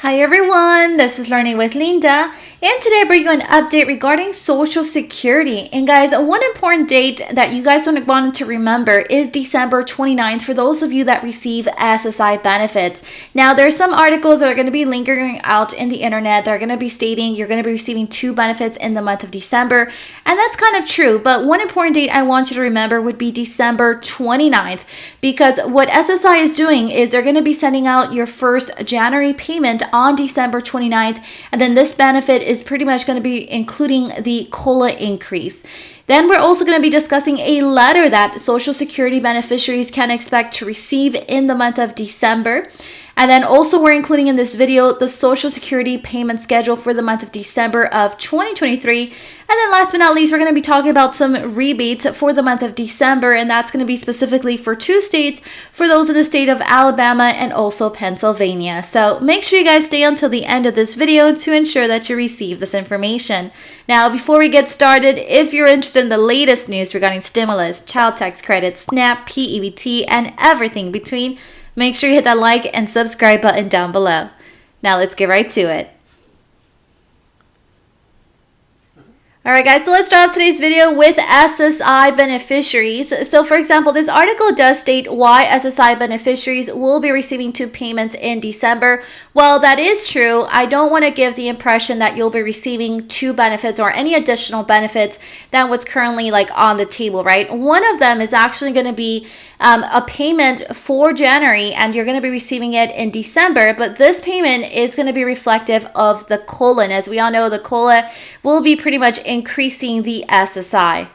Hi everyone, this is Learning with Linda, and today I bring you an update regarding Social Security. And guys, one important date that you guys want to remember is December 29th for those of you that receive SSI benefits. Now, there's some articles that are going to be lingering out in the internet that are going to be stating you're going to be receiving 2 benefits in the month of December, and that's kind of true, but one important date I want you to remember would be December 29th, because what SSI is doing is they're going to be sending out your first January payment on December 29th, and then this benefit is pretty much going to be including the COLA increase. Then we're also going to be discussing a letter that Social Security beneficiaries can expect to receive in the month of December. And then also we're including in this video the Social Security payment schedule for the month of December of 2023. And then last but not least, we're going to be talking about some rebates for the month of December, and that's going to be specifically for 2 states, for those in the state of Alabama and also Pennsylvania. So make sure you guys stay until the end of this video to ensure that you receive this information. Now, before we get started, if you're interested in the latest news regarding stimulus, child tax credit, SNAP, p-ebt, and everything between, make sure you hit that like and subscribe button down below. Now let's get right to it. Alright guys, so let's start off today's video with SSI beneficiaries. So for example, this article does state why SSI beneficiaries will be receiving 2 payments in December. Well, that is true. I don't want to give the impression that you'll be receiving 2 benefits or any additional benefits than what's currently on the table, right? One of them is actually going to be a payment for January, and you're going to be receiving it in December, but this payment is going to be reflective of the COLA. As we all know, the COLA will be pretty much increasing the SSI.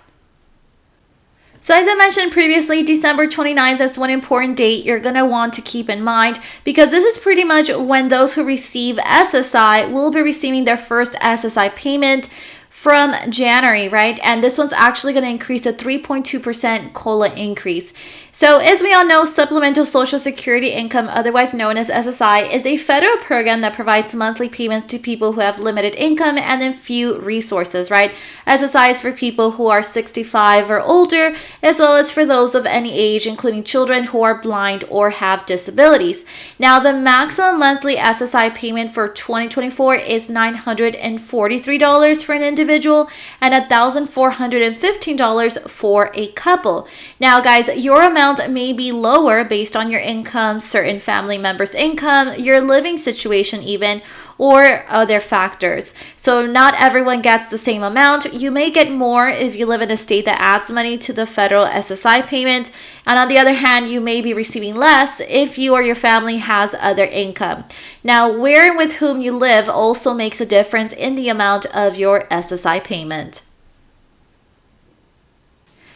So as I mentioned previously, December 29th is one important date you're going to want to keep in mind, because this is pretty much when those who receive SSI will be receiving their first SSI payment from January, right? And this one's actually going to increase a 3.2% COLA increase. So as we all know, Supplemental Social Security Income, otherwise known as SSI, is a federal program that provides monthly payments to people who have limited income and then few resources, right? SSI is for people who are 65 or older, as well as for those of any age, including children who are blind or have disabilities. Now, the maximum monthly SSI payment for 2024 is $943 for an individual and $1,415 for a couple. Now, guys, your amount may be lower based on your income, certain family members' income, your living situation even, or other factors. So not everyone gets the same amount. You may get more if you live in a state that adds money to the federal SSI payment. And on the other hand, you may be receiving less if you or your family has other income. Now, where and with whom you live also makes a difference in the amount of your SSI payment.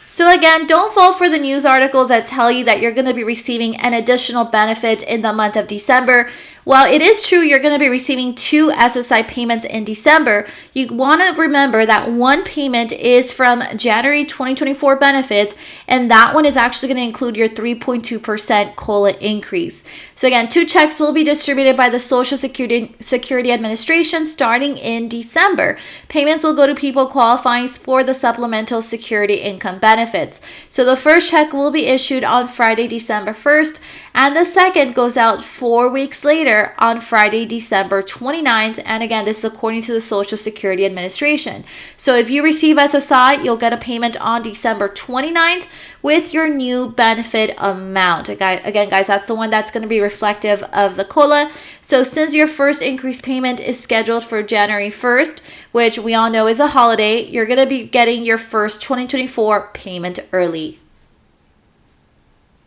So again, don't fall for the news articles that tell you that you're going to be receiving an additional benefit in the month of December. While it is true you're going to be receiving 2 SSI payments in December, you want to remember that one payment is from January 2024 benefits, and that one is actually going to include your 3.2% COLA increase. So again, 2 checks will be distributed by the Social Security Administration starting in December. Payments will go to people qualifying for the Supplemental Security Income benefits. So the first check will be issued on Friday, December 1st, and the second goes out 4 weeks later on Friday, December 29th. And again, this is according to the Social Security Administration. So if you receive SSI, you'll get a payment on December 29th with your new benefit amount. Again, guys, that's the one that's going to be reflective of the COLA. So since your first increase payment is scheduled for January 1st, which we all know is a holiday, you're going to be getting your first 2024 payment early.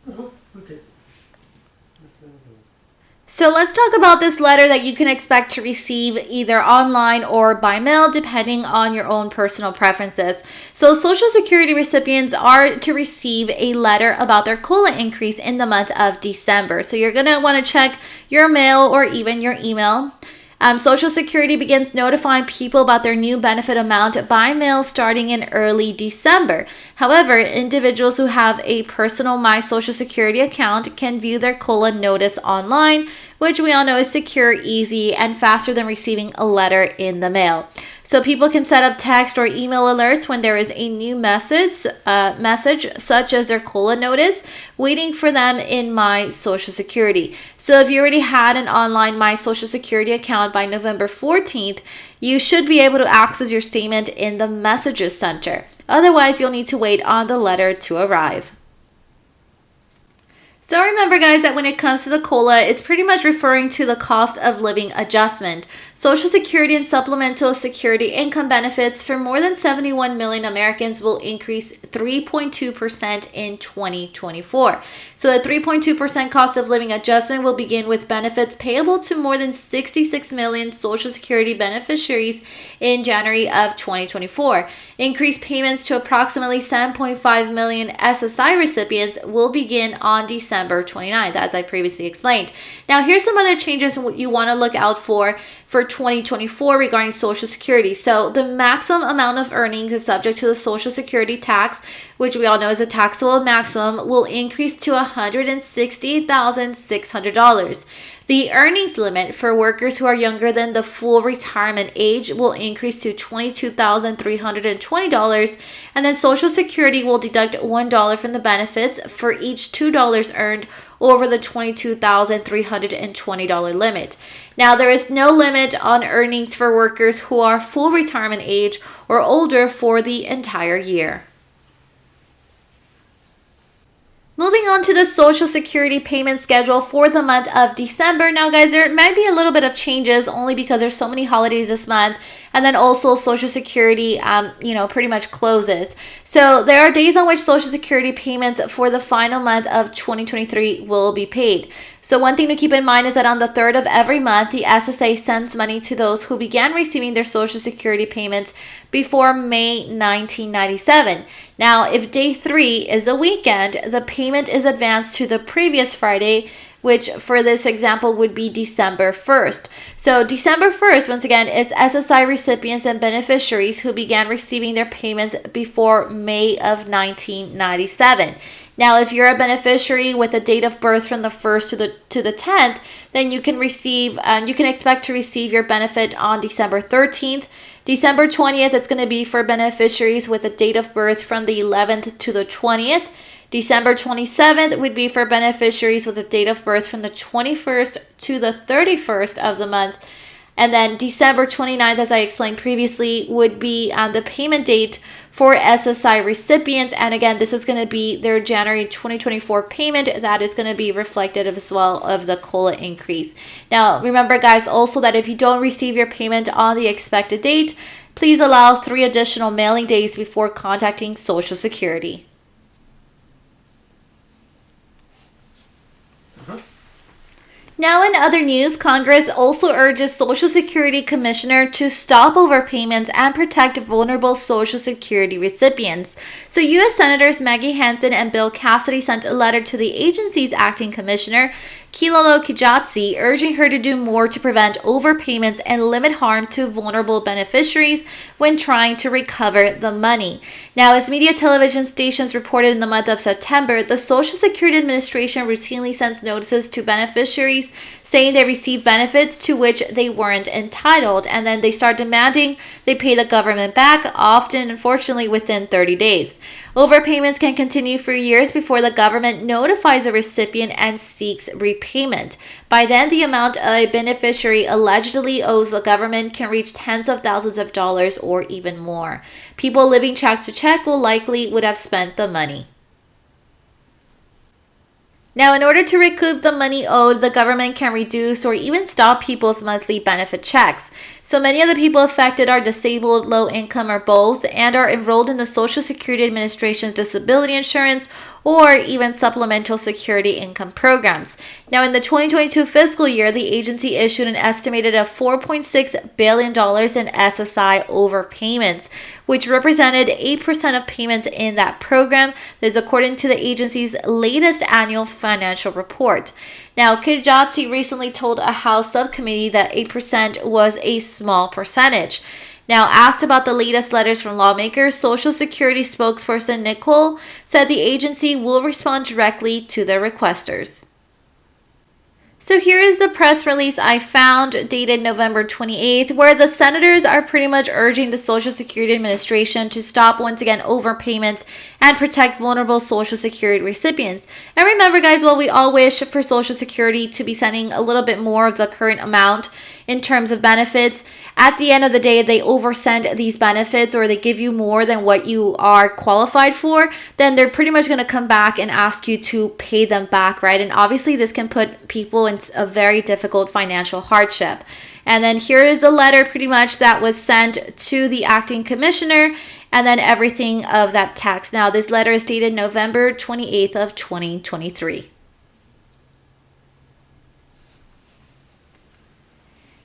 Okay. So let's talk about this letter that you can expect to receive either online or by mail, depending on your own personal preferences. So Social Security recipients are to receive a letter about their COLA increase in the month of December. So you're going to want to check your mail or even your email. Social Security begins notifying people about their new benefit amount by mail starting in early December. However, individuals who have a personal My Social Security account can view their COLA notice online, which we all know is secure, easy, and faster than receiving a letter in the mail. So people can set up text or email alerts when there is a new message such as their COLA notice waiting for them in My Social Security. So if you already had an online My Social Security account by November 14th, you should be able to access your statement in the Messages Center. Otherwise, you'll need to wait on the letter to arrive. So remember, guys, that when it comes to the COLA, it's pretty much referring to the cost of living adjustment. Social Security and Supplemental Security income benefits for more than 71 million Americans will increase 3.2% in 2024. So the 3.2% cost of living adjustment will begin with benefits payable to more than 66 million Social Security beneficiaries in January of 2024. Increased payments to approximately 7.5 million SSI recipients will begin on December 29th, as I previously explained. Now, here's some other changes you want to look out for 2024 regarding Social Security. So the maximum amount of earnings is subject to the Social Security tax, which we all know is a taxable maximum, will increase to $168,600. The earnings limit for workers who are younger than the full retirement age will increase to $22,320, and then Social Security will deduct $1 from the benefits for each $2 earned over the $22,320 limit. Now, there is no limit on earnings for workers who are full retirement age or older for the entire year. Moving on to the Social Security payment schedule for the month of December. Now, guys, there might be a little bit of changes only because there's so many holidays this month. And then also Social Security, pretty much closes. So there are days on which Social Security payments for the final month of 2023 will be paid. So one thing to keep in mind is that on the 3rd of every month, the SSA sends money to those who began receiving their Social Security payments before May 1997. Now, if day 3 is a weekend, the payment is advanced to the previous Friday, which for this example would be December 1st. So December 1st, once again, is SSI recipients and beneficiaries who began receiving their payments before May of 1997. Now, if you're a beneficiary with a date of birth from the 1st to the 10th, then you can expect to receive your benefit on December 13th. December 20th, it's going to be for beneficiaries with a date of birth from the 11th to the 20th. December 27th would be for beneficiaries with a date of birth from the 21st to the 31st of the month. And then December 29th, as I explained previously, would be the payment date for SSI recipients. And again, this is going to be their January 2024 payment that is going to be reflected as well of the COLA increase. Now, remember, guys, also that if you don't receive your payment on the expected date, please allow 3 additional mailing days before contacting Social Security. Now, in other news, Congress also urges Social Security Commissioner to stop overpayments and protect vulnerable Social Security recipients. So, U.S. Senators Maggie Hansen and Bill Cassidy sent a letter to the agency's acting commissioner, Kilolo Kijatsi, urging her to do more to prevent overpayments and limit harm to vulnerable beneficiaries when trying to recover the money. Now, as media television stations reported in the month of September, the Social Security Administration routinely sends notices to beneficiaries saying they received benefits to which they weren't entitled, and then they start demanding they pay the government back, often, unfortunately, within 30 days. Overpayments can continue for years before the government notifies a recipient and seeks repayment. By then, the amount a beneficiary allegedly owes the government can reach tens of thousands of dollars or even more. People living check to check would have spent the money. Now, in order to recoup the money owed, the government can reduce or even stop people's monthly benefit checks. So many of the people affected are disabled, low income, or both, and are enrolled in the Social Security Administration's disability insurance or even supplemental security income programs. Now, in the 2022 fiscal year, the agency issued an estimated of $4.6 billion in SSI overpayments, which represented 8% of payments in that program. This is according to the agency's latest annual financial report. Now, Kijatsi recently told a House subcommittee that 8% was a small percentage. Now, asked about the latest letters from lawmakers, Social Security spokesperson Nicole said the agency will respond directly to their requesters. So here is the press release I found dated November 28th, where the senators are pretty much urging the Social Security Administration to stop once again overpayments and protect vulnerable Social Security recipients. And remember, guys, while we all wish for Social Security to be sending a little bit more of the current amount in terms of benefits, at the end of the day, they oversend these benefits or they give you more than what you are qualified for, then they're pretty much going to come back and ask you to pay them back, right? And obviously this can put people in a very difficult financial hardship. And then here is the letter pretty much that was sent to the acting commissioner, and then everything of that text. Now, this letter is dated November 28th of 2023.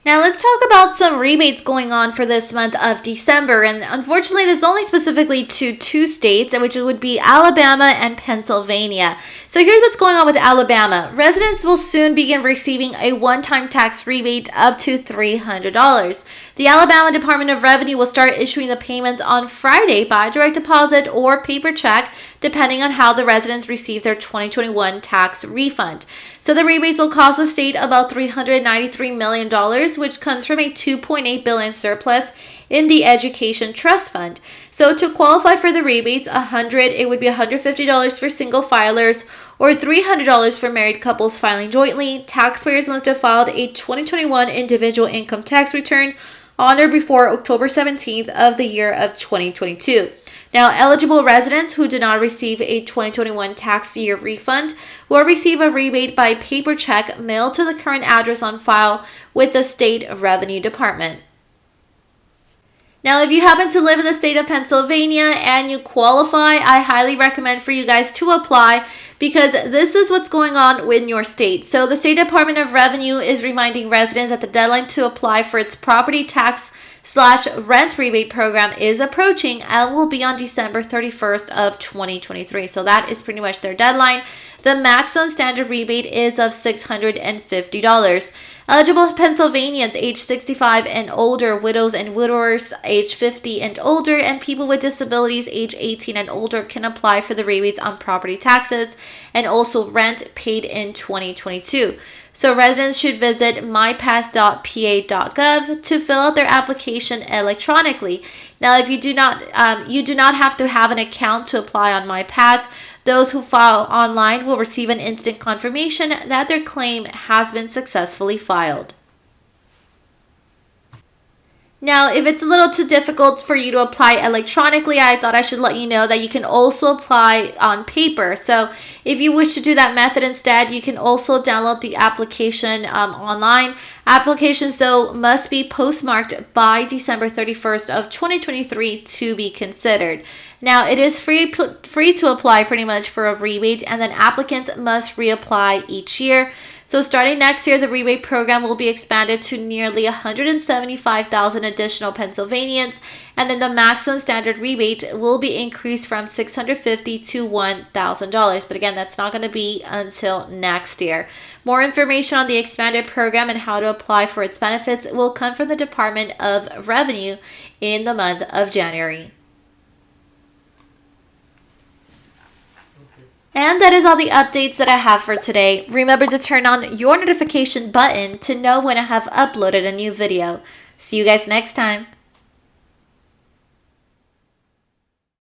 Now let's talk about some rebates going on for this month of December. And unfortunately, this is only specifically to two states, which would be Alabama and Pennsylvania. So here's what's going on with Alabama. Residents will soon begin receiving a one-time tax rebate up to $300. The Alabama Department of Revenue will start issuing the payments on Friday by direct deposit or paper check, depending on how the residents receive their 2021 tax refund. So the rebates will cost the state about $393 million, which comes from a $2.8 billion surplus in the Education Trust Fund. So to qualify for the rebates, it would be $150 for single filers or $300 for married couples filing jointly. Taxpayers must have filed a 2021 individual income tax return on or before October 17th of the year of 2022. Now, eligible residents who did not receive a 2021 tax year refund will receive a rebate by paper check mailed to the current address on file with the State Revenue Department. Now, if you happen to live in the state of Pennsylvania and you qualify, I highly recommend for you guys to apply, because this is what's going on in your state. So the State Department of Revenue is reminding residents that the deadline to apply for its property tax/rent rebate program is approaching and will be on December 31st of 2023. So that is pretty much their deadline. The maximum standard rebate is of $650. Eligible Pennsylvanians age 65 and older, widows and widowers age 50 and older, and people with disabilities age 18 and older can apply for the rebates on property taxes and also rent paid in 2022. So residents should visit mypath.pa.gov to fill out their application electronically. Now, if you do not have to have an account to apply on MyPath. Those who file online will receive an instant confirmation that their claim has been successfully filed. Now, if it's a little too difficult for you to apply electronically, I thought I should let you know that you can also apply on paper. So if you wish to do that method instead, you can also download the application online. Applications, though, must be postmarked by December 31st of 2023 to be considered. Now, it is free to apply pretty much for a rebate, and then applicants must reapply each year. So starting next year, the rebate program will be expanded to nearly 175,000 additional Pennsylvanians, and then the maximum standard rebate will be increased from $650 to $1,000. But again, that's not going to be until next year. More information on the expanded program and how to apply for its benefits will come from the Department of Revenue in the month of January. And that is all the updates that I have for today. Remember to turn on your notification button to know when I have uploaded a new video. See you guys next time.